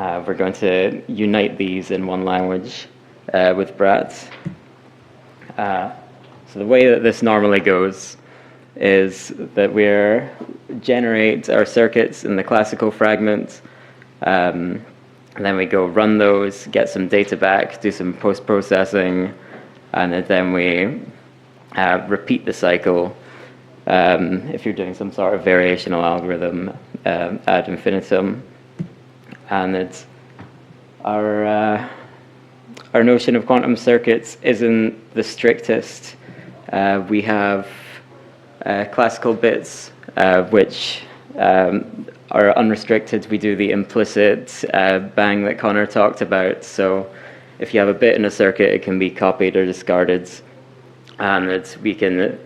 We're going to unite these in one language with BRAT. So the way that this normally goes is that we generate our circuits in the classical fragment, and then we go run those, get some data back, do some post-processing, and then we repeat the cycle. If you're doing some sort of variational algorithm ad infinitum. And it's our notion of quantum circuits isn't the strictest. We have classical bits which are unrestricted. We do the implicit bang that Conor talked about. So if you have a bit in a circuit, it can be copied or discarded, and we can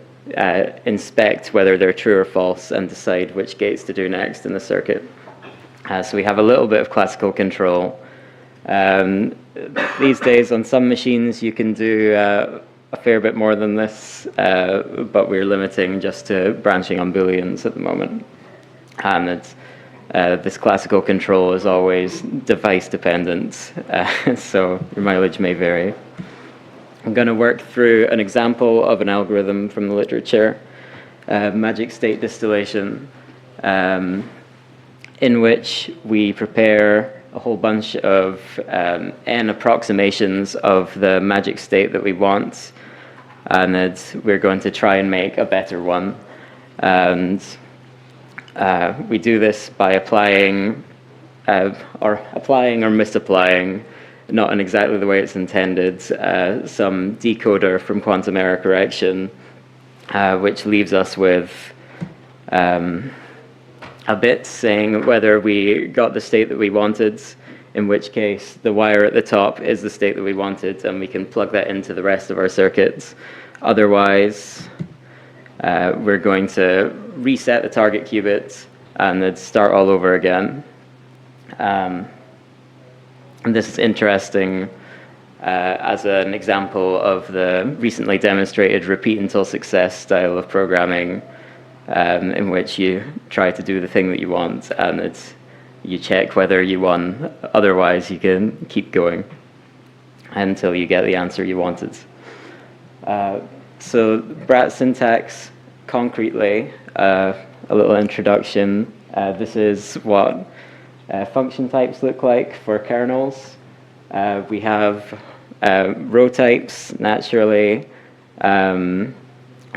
inspect whether they're true or false and decide which gates to do next in the circuit. So we have a little bit of classical control. These days on some machines you can do a fair bit more than this, but we're limiting just to branching on booleans at the moment. And this classical control is always device dependent, so your mileage may vary. I'm going to work through an example of an algorithm from the literature, magic state distillation, in which we prepare a whole bunch of n approximations of the magic state that we want, and we're going to try and make a better one. And we do this by applying or misapplying, not in exactly the way it's intended, some decoder from quantum error correction, which leaves us with a bit saying whether we got the state that we wanted, in which case the wire at the top is the state that we wanted, and we can plug that into the rest of our circuits. Otherwise, we're going to reset the target qubit and then start all over again. And this is interesting as an example of the recently demonstrated repeat until success style of programming, in which you try to do the thing that you want and you check whether you won. Otherwise, you can keep going until you get the answer you wanted. So BRAT syntax, concretely, a little introduction. This is what function types look like for kernels. We have row types, naturally.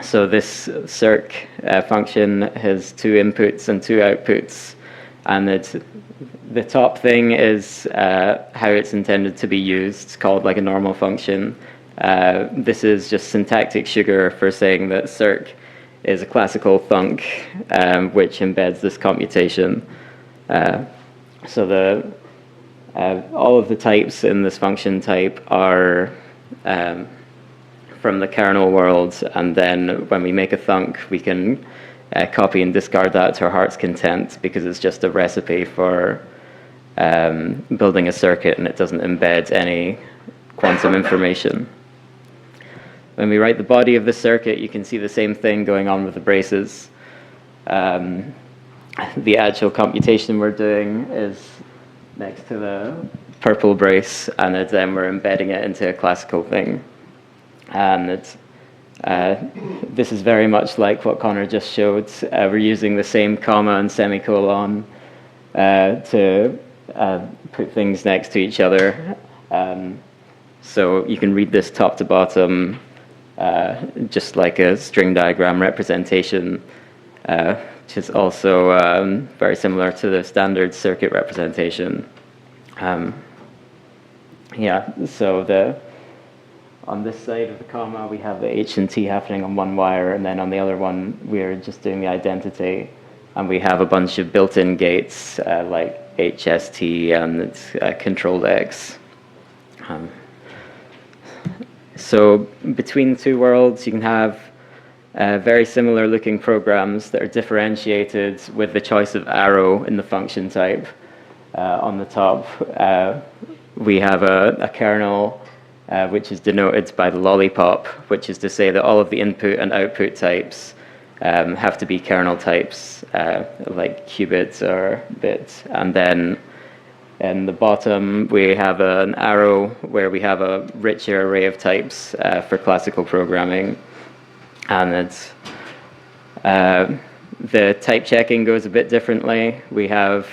So this circ function has 2 inputs and 2 outputs, and the top thing is how it's intended to be used, called like a normal function. This is just syntactic sugar for saying that circ is a classical func which embeds this computation. So all of the types in this function type are from the kernel world, and then when we make a thunk, we can copy and discard that to our heart's content, because it's just a recipe for building a circuit, and it doesn't embed any quantum information. When we write the body of the circuit, you can see the same thing going on with the braces. The actual computation we're doing is next to the purple brace, and then we're embedding it into a classical thing. And this is very much like what Conor just showed. We're using the same comma and semicolon to put things next to each other. So you can read this top to bottom, just like a string diagram representation, which is also very similar to the standard circuit representation. So on this side of the comma, we have the H and T happening on one wire, and then on the other one, we're just doing the identity, and we have a bunch of built-in gates like HST and controlled X. So between the 2 worlds, you can have very similar looking programs that are differentiated with the choice of arrow in the function type. On the top, we have a kernel which is denoted by the lollipop, which is to say that all of the input and output types have to be kernel types, like qubits or bits. And then In the bottom, we have an arrow where we have a richer array of types for classical programming. And it's, the type checking goes a bit differently. We have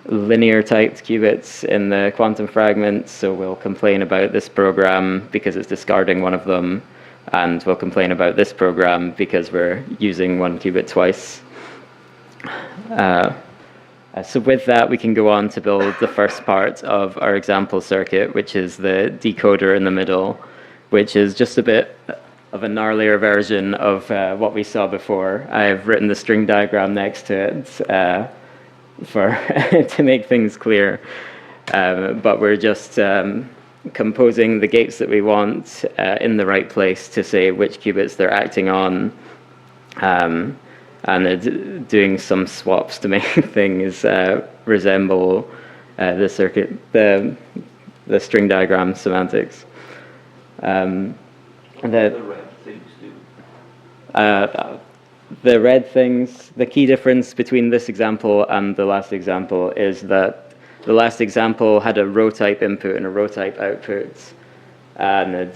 linear typed qubits in the quantum fragment, so we'll complain about this program because it's discarding one of them, and we'll complain about this program because we're using one qubit twice. So with that, we can go on to build the first part of our example circuit, which is the decoder in the middle, which is just a bit of a gnarlier version of what we saw before. I've written the string diagram next to it to make things clear, but we're just composing the gates that we want in the right place to say which qubits they're acting on, and doing some swaps to make things resemble the circuit, the string diagram semantics. The red things, the key difference between this example and the last example is that the last example had a row type input and a row type output. And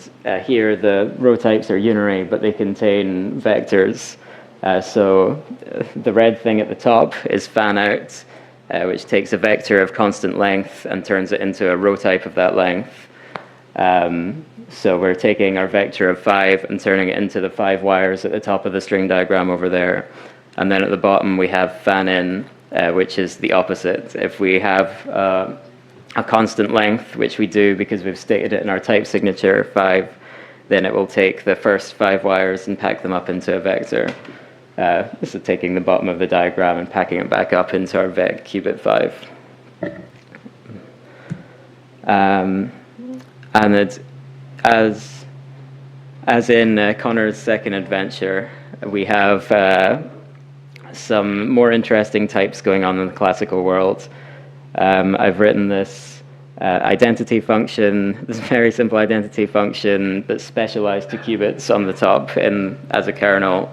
here the row types are unary, but they contain vectors. So the red thing at the top is fan out, which takes a vector of constant length and turns it into a row type of that length. So we're taking our vector of 5 and turning it into the 5 wires at the top of the string diagram over there. And then at the bottom we have fan in, which is the opposite. If we have a constant length, which we do because we've stated it in our type signature 5, then it will take the first 5 wires and pack them up into a vector. So taking the bottom of the diagram and packing it back up into our vec qubit 5. And it's, as in Conor's second adventure, we have some more interesting types going on in the classical world. I've written this identity function, this very simple identity function that's specialized to qubits on the top as a kernel.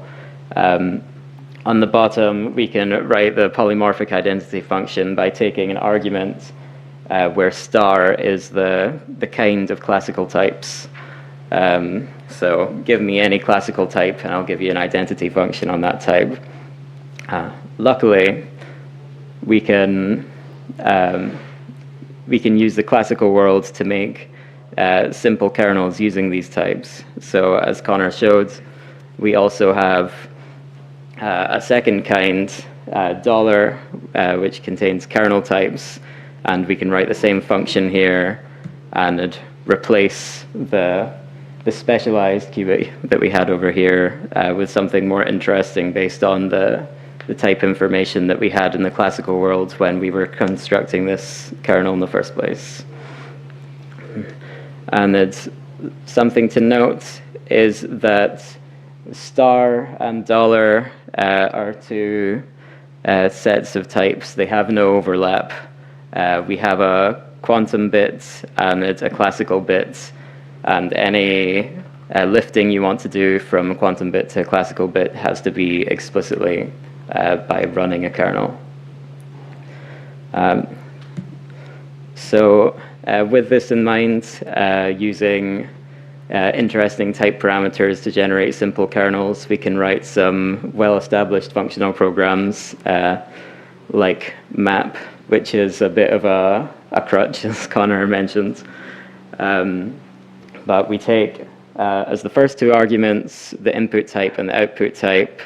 On the bottom, we can write the polymorphic identity function by taking an argument where star is the kind of classical types. So give me any classical type and I'll give you an identity function on that type. Luckily, we can use the classical world to make simple kernels using these types. So as Conor showed, we also have a second kind, dollar, which contains kernel types, and we can write the same function here and replace the specialized qubit that we had over here with something more interesting based on the type information that we had in the classical world when we were constructing this kernel in the first place. And it's something to note is that star and dollar are two sets of types. They have no overlap. We have a quantum bit and it's a classical bit, and any lifting you want to do from a quantum bit to a classical bit has to be explicitly by running a kernel. So with this in mind, using interesting type parameters to generate simple kernels, we can write some well-established functional programs like map, which is a bit of a crutch, as Conor mentioned. But we take as the first two arguments the input type and the output type,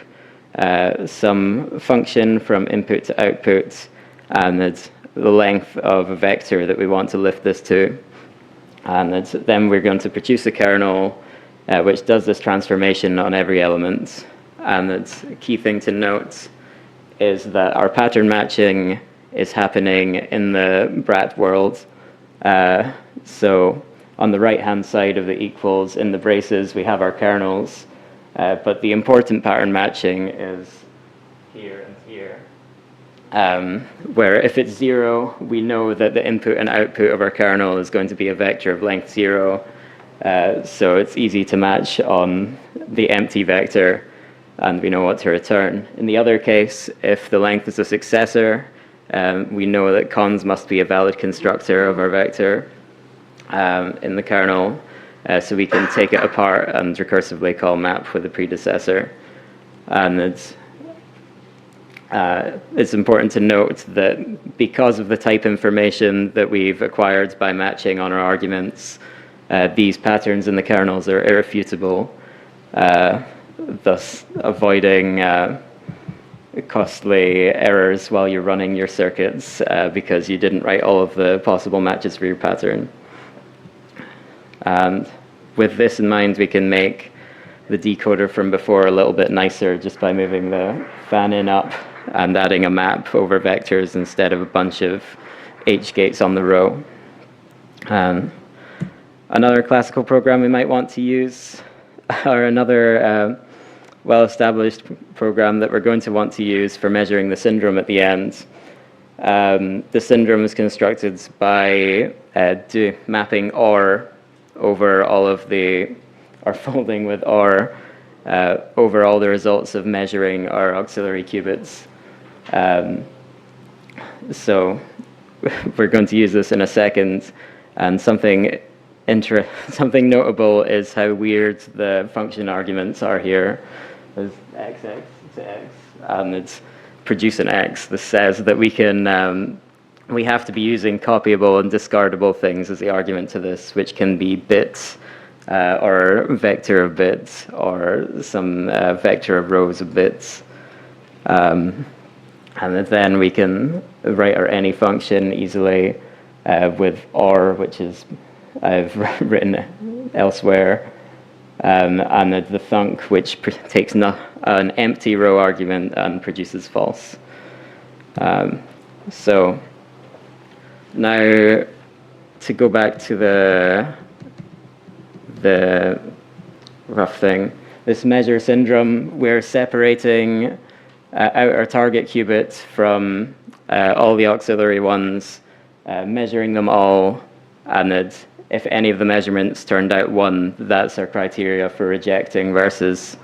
some function from input to output, and it's the length of a vector that we want to lift this to. And then we're going to produce a kernel which does this transformation on every element. And it's a key thing to note is that our pattern matching is happening in the BRAT world. So on the right-hand side of the equals, in the braces, we have our kernels. But the important pattern matching is here and here, where if it's 0, we know that the input and output of our kernel is going to be a vector of length 0. So it's easy to match on the empty vector, and we know what to return. In the other case, if the length is a successor, we know that cons must be a valid constructor of our vector in the kernel, so we can take it apart and recursively call map with the predecessor. And it's important to note that because of the type information that we've acquired by matching on our arguments, these patterns in the kernels are irrefutable, thus avoiding costly errors while you're running your circuits because you didn't write all of the possible matches for your pattern. And with this in mind, we can make the decoder from before a little bit nicer just by moving the fan in up and adding a map over vectors instead of a bunch of H gates on the row. Another classical program we might want to use, or another well-established program that we're going to want to use for measuring the syndrome at the end. The syndrome is constructed by mapping OR over all of the, or folding with OR over all the results of measuring our auxiliary qubits. So we're going to use this in a second, and something notable is how weird the function arguments are here. There's xx to x, and it's produce an x. This says that we can we have to be using copyable and discardable things as the argument to this, which can be bits or vector of bits or some vector of rows of bits. And then we can write our any function easily with OR, which is I've written elsewhere, and the thunk, which takes an empty row argument and produces false. So now to go back to the rough thing, this measure syndrome, we're separating out our target qubits from all the auxiliary ones, measuring them all, and if any of the measurements turned out 1, that's our criteria for rejecting versus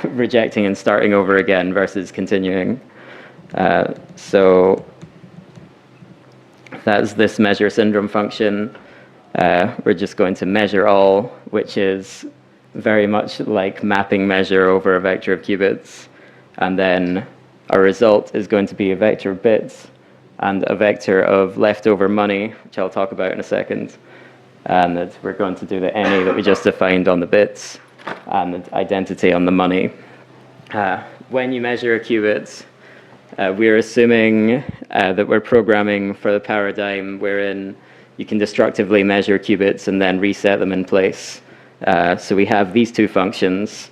rejecting and starting over again versus continuing. So that's this measure syndrome function. We're just going to measure all, which is very much like mapping measure over a vector of qubits. And then our result is going to be a vector of bits and a vector of leftover money, which I'll talk about in a second. And we're going to do the any that we just defined on the bits and the identity on the money. When you measure a qubit, we're assuming that we're programming for the paradigm wherein you can destructively measure qubits and then reset them in place. So we have these two functions.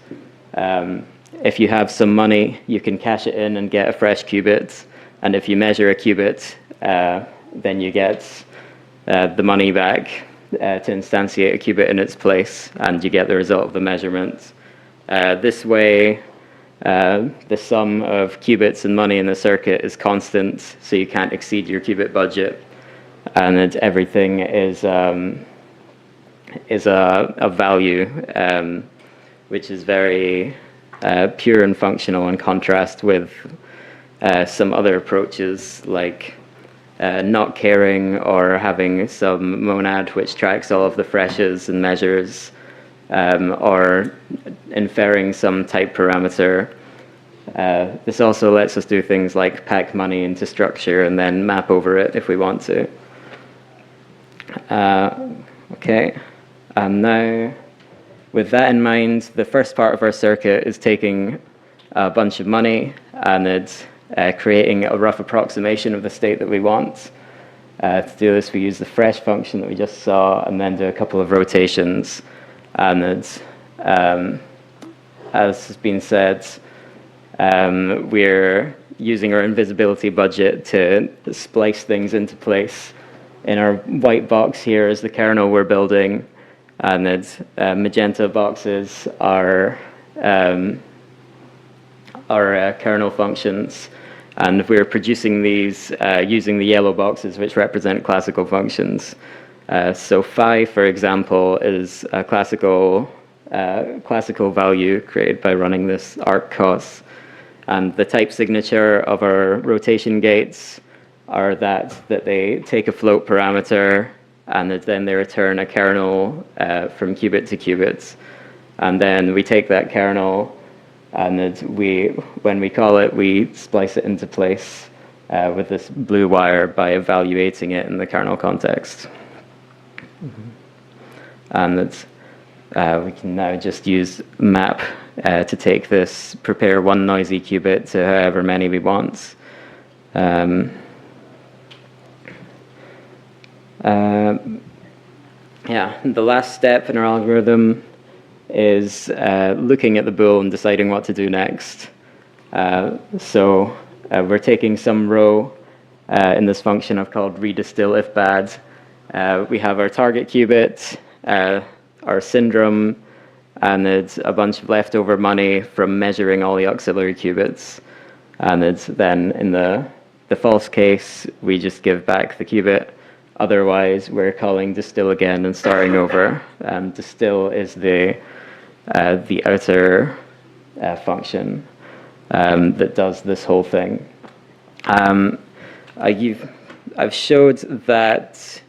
If you have some money, you can cash it in and get a fresh qubit. And if you measure a qubit, then you get the money back to instantiate a qubit in its place, and you get the result of the measurement. This way, the sum of qubits and money in the circuit is constant, so you can't exceed your qubit budget, and everything is a value, which is very pure and functional, in contrast with some other approaches like not caring or having some monad which tracks all of the freshes and measures, or inferring some type parameter. This also lets us do things like pack money into structure and then map over it if we want to. Okay, and now with that in mind, the first part of our circuit is taking a bunch of money and it's creating a rough approximation of the state that we want. To do this, we use the fresh function that we just saw and then do a couple of rotations. And it's, as has been said, we're using our invisibility budget to splice things into place. In our white box here is the kernel we're building, and its magenta boxes are kernel functions. And we're producing these using the yellow boxes, which represent classical functions. So phi, for example, is a classical value created by running this arc cos. And the type signature of our rotation gates are that they take a float parameter and then they return a kernel from qubit to qubit. And then we take that kernel and when we call it, we splice it into place with this blue wire by evaluating it in the kernel context. And we can now just use map to take this, prepare one noisy qubit to however many we want. Yeah, the last step in our algorithm is looking at the bool and deciding what to do next. So we're taking some row in this function I've called redistill if bad. We have our target qubit, our syndrome, and it's a bunch of leftover money from measuring all the auxiliary qubits. And it's then in the false case, we just give back the qubit. Otherwise, we're calling distill again and starting over. Distill is the outer function that does this whole thing. I've showed that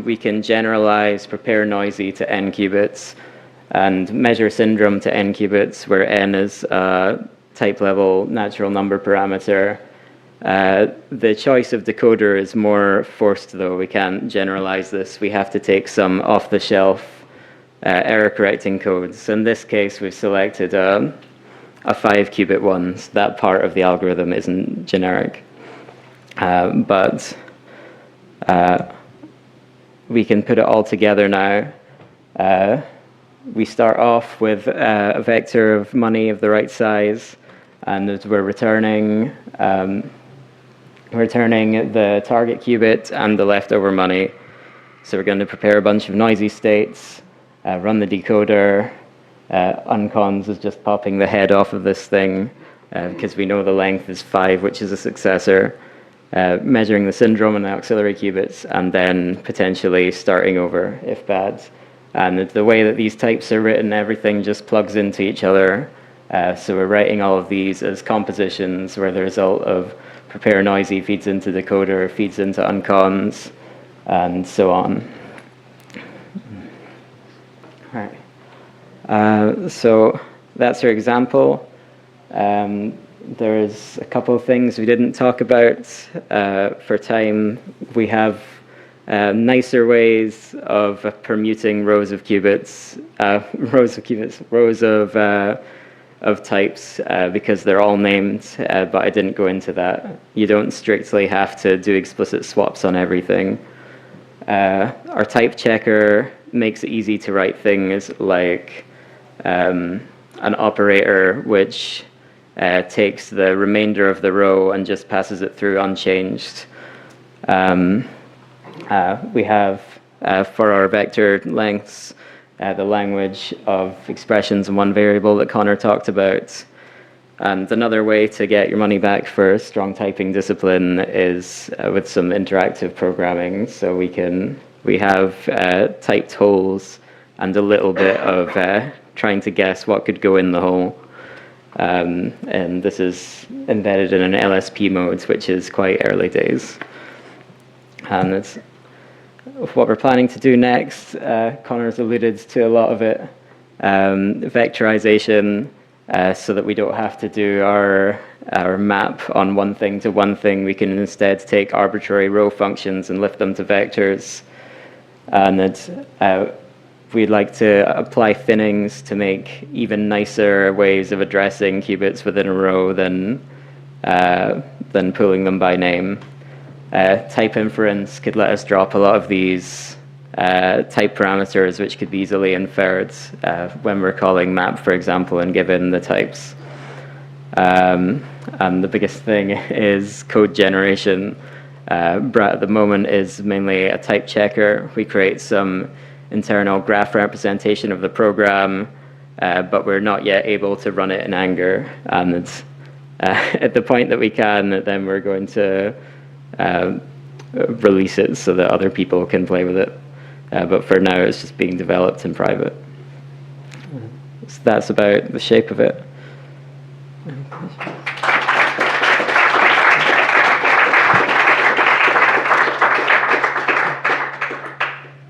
we can generalize prepare noisy to n qubits and measure syndrome to n qubits, where n is a type level natural number parameter. The choice of decoder is more forced, though. We can't generalize this. We have to take some off-the-shelf error-correcting codes. In this case, we've selected a 5-qubit one. So that part of the algorithm isn't generic. But we can put it all together now. We start off with a vector of money of the right size, and we're returning the target qubit and the leftover money. So we're going to prepare a bunch of noisy states, run the decoder. Uncons is just popping the head off of this thing because we know the length is 5, which is a successor. Measuring the syndrome and the auxiliary qubits, and then potentially starting over if bad. And the way that these types are written, everything just plugs into each other. So we're writing all of these as compositions where the result of prepare noisy feeds into decoder, feeds into uncons, and so on. All right. So that's our example. There's a couple of things we didn't talk about for time. We have nicer ways of permuting rows of qubits, rows of types because they're all named, but I didn't go into that. You don't strictly have to do explicit swaps on everything. Our type checker makes it easy to write things like an operator which takes the remainder of the row and just passes it through unchanged. We have, for our vector lengths, the language of expressions in one variable that Conor talked about. And another way to get your money back for strong typing discipline is with some interactive programming. So we have typed holes and a little bit of trying to guess what could go in the hole. And this is embedded in an LSP mode, which is quite early days. And it's what we're planning to do next. Conor's alluded to a lot of it. Vectorization, so that we don't have to do our map on one thing to one thing. We can instead take arbitrary row functions and lift them to vectors. And we'd like to apply thinnings to make even nicer ways of addressing qubits within a row than pooling them by name. Type inference could let us drop a lot of these type parameters, which could be easily inferred when we're calling map, for example, and given the types. And the biggest thing is code generation. BRAT at the moment is mainly a type checker. We create some internal graph representation of the program, but we're not yet able to run it in anger. And it's, at the point that we can, then we're going to release it so that other people can play with it. But for now, it's just being developed in private. So that's about the shape of it.